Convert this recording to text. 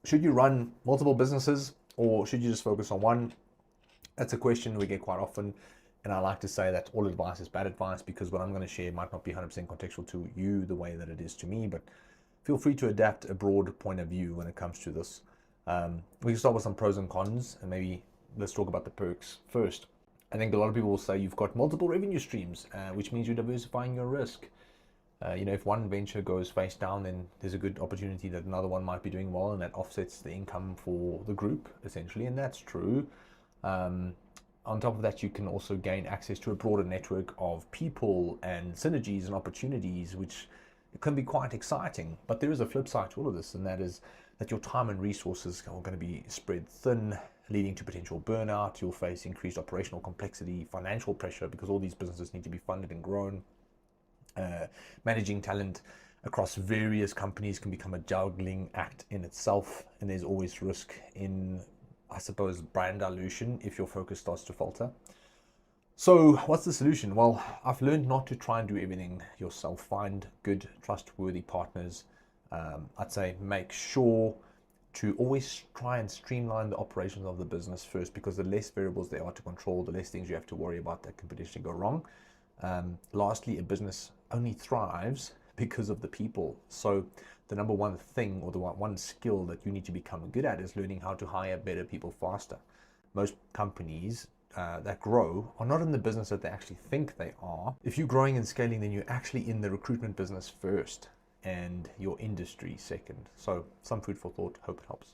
Should you run multiple businesses or should you just focus on one? That's a question we get quite often. And I like to say that all advice is bad advice, because what I'm going to share might not be 100% contextual to you the way that it is to me, but feel free to adapt a broad point of view when it comes to this. We can start with some pros and cons, and maybe let's talk about the perks first. I think a lot of people will say you've got multiple revenue streams, which means you're diversifying your risk. If one venture goes face down, then there's a good opportunity that another one might be doing well, and that offsets the income for the group, essentially, and that's true. On top of that, you can also gain access to a broader network of people and synergies and opportunities, which can be quite exciting. But there is a flip side to all of this, and that is that your time and resources are going to be spread thin, leading to potential burnout. You'll face increased operational complexity, financial pressure, because all these businesses need to be funded and grown. Managing talent across various companies can become a juggling act in itself, and there's always risk in, I suppose, brand dilution if your focus starts to falter. So what's the solution? Well, I've learned not to try and do everything yourself. Find good, trustworthy partners. I'd say make sure to always try and streamline the operations of the business first, because the less variables there are to control, the less things you have to worry about that can potentially go wrong. Lastly, a business only thrives because of the people. So the number one thing, or the one skill that you need to become good at, is learning how to hire better people faster. Most companies that grow are not in the business that they actually think they are. If you're growing and scaling, then you're actually in the recruitment business first and your industry second. So some food for thought. Hope it helps.